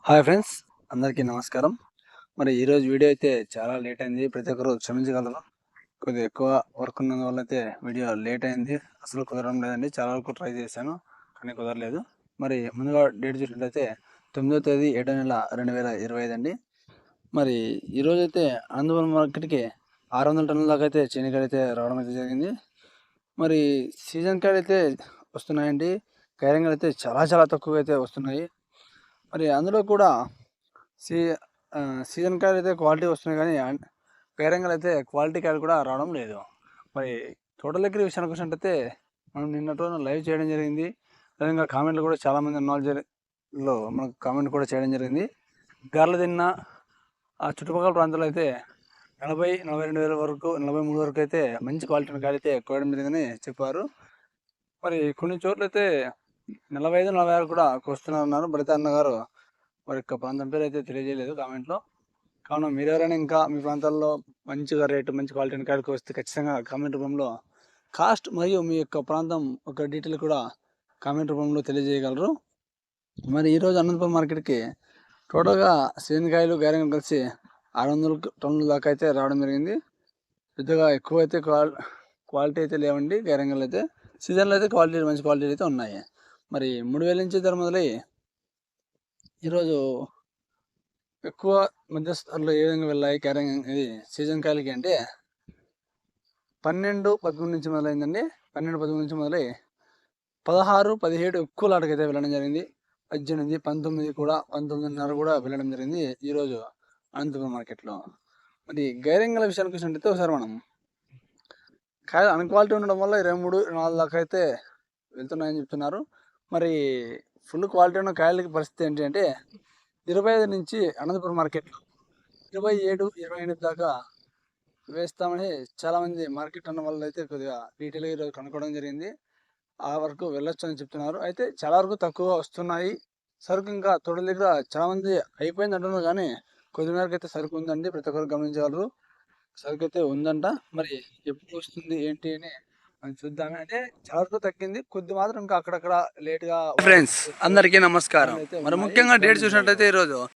Hi friends, అందరికీ నమస్కారం. మరి ఈరోజు వీడియో అయితే చాలా లేట్ అయింది. ప్రతి ఒక్కరు క్షమించగలరు. కొద్దిగా ఎక్కువ వర్క్ ఉన్నందువల్ల అయితే వీడియో లేట్ అయింది. అసలు కుదరడం లేదండి. చాలా వరకు ట్రై చేశాను కానీ కుదరలేదు. మరి ముందుగా డేట్ చూసినట్లయితే 9వ తేదీ 7వ నెల 2025 అండి. మరి ఈరోజైతే అనంతపురం మార్కెట్కి 600 టన్నుల దాకా అయితే చీనికాయలు అయితే రావడం అయితే జరిగింది. మరి సీజన్ కాయలు అయితే వస్తున్నాయండి. కాయలు అయితే చాలా చాలా తక్కువగా అయితే వస్తున్నాయి. మరి అందులో కూడా సీ సీజన్ కాయలు అయితే క్వాలిటీ వస్తున్నాయి కానీ పేరంగాలు అయితే క్వాలిటీ కాయలు కూడా రావడం లేదు. మరి టోటల్ ఎగ్రీ విషయానికి వచ్చినట్టయితే మనం నిన్నటి రోజున లైవ్ చేయడం జరిగింది. అదేవిధంగా కామెంట్లు కూడా చాలామంది నాలెడ్జ్లో మనకు కామెంట్ కూడా చేయడం జరిగింది. గార్ల తిన్న ఆ చుట్టుపక్కల ప్రాంతాల్లో అయితే 40-42 వేల వరకు 43 వరకు అయితే మంచి క్వాలిటీ కాయలు అయితే కోయడం జరిగిందని చెప్పారు. మరి కొన్ని చోట్ల అయితే 45-46 కూడా కోస్తున్నారు. భరత అన్న గారు వారి యొక్క ప్రాంతం పేరు అయితే తెలియజేయలేదు కామెంట్లో. కావున మీరు ఎవరైనా ఇంకా మీ ప్రాంతాల్లో మంచిగా రేటు మంచి క్వాలిటీ కాడికి వస్తే ఖచ్చితంగా కామెంట్ రూపంలో కాస్ట్ మరియు మీ యొక్క ప్రాంతం ఒక డీటెయిల్ కూడా కామెంట్ రూపంలో తెలియజేయగలరు. మరి ఈరోజు అనంతపురం మార్కెట్కి టోటల్గా సీనికాయలు గారెంగలు కలిసి 600 టన్నుల దాకా అయితే రావడం జరిగింది. పెద్దగా ఎక్కువ అయితే క్వాలిటీ అయితే లేవండి. గారెంగలు అయితే సీజన్లో అయితే క్వాలిటీ మంచి క్వాలిటీ అయితే ఉన్నాయి. మరి 3000 నుంచి ధర మొదలై ఈరోజు ఎక్కువ మధ్యస్థాయిలో ఏ విధంగా వెళ్ళాయి క్యారింగ్ ఇది సీజన్ కాయలకి అంటే 12-13 నుంచి మొదలైందండి. 12-13 నుంచి మొదలై 16-17 ఎక్కువ లాటకి అయితే వెళ్ళడం జరిగింది. 18-19 కూడా 19.5 కూడా వెళ్ళడం జరిగింది ఈరోజు అనంతపురం మార్కెట్లో. మరి గైరింగల విషయానికి వచ్చినట్టయితే ఒకసారి మనం కాయలు అన్క్వాలిటీ ఉండడం వల్ల 23-24 దాకా అయితే వెళ్తున్నాయని చెప్తున్నారు. మరి ఫుల్ క్వాలిటీ ఉన్న కాయలకి పరిస్థితి ఏంటి అంటే 25 నుంచి అనంతపురం మార్కెట్లో 27-28 దాకా వేస్తామని చాలామంది మార్కెట్ అన్న వాళ్ళు అయితే కొద్దిగా డీటెయిల్గా ఈరోజు కనుక్కోవడం జరిగింది. ఆ వరకు వెళ్ళొచ్చు అని చెప్తున్నారు. అయితే చాలా వరకు తక్కువ వస్తున్నాయి. సరుకు ఇంకా తోటల దగ్గర చాలామంది అయిపోయింది అంటున్నారు కానీ కొద్ది మేరకు అయితే సరుకు ఉందండి. ప్రతి ఒక్కరు గమనించగలరు. సరుకు అయితే ఉందంట. మరి ఎప్పుడు వస్తుంది ఏంటి అని మనం చూద్దామే. అంటే చాలా వరకు తగ్గింది. కొద్ది మాత్రం ఇంకా అక్కడక్కడ లేట్గా. ఫ్రెండ్స్ అందరికీ నమస్కారం. మరి ముఖ్యంగా డేట్ చూసినట్టయితే ఈరోజు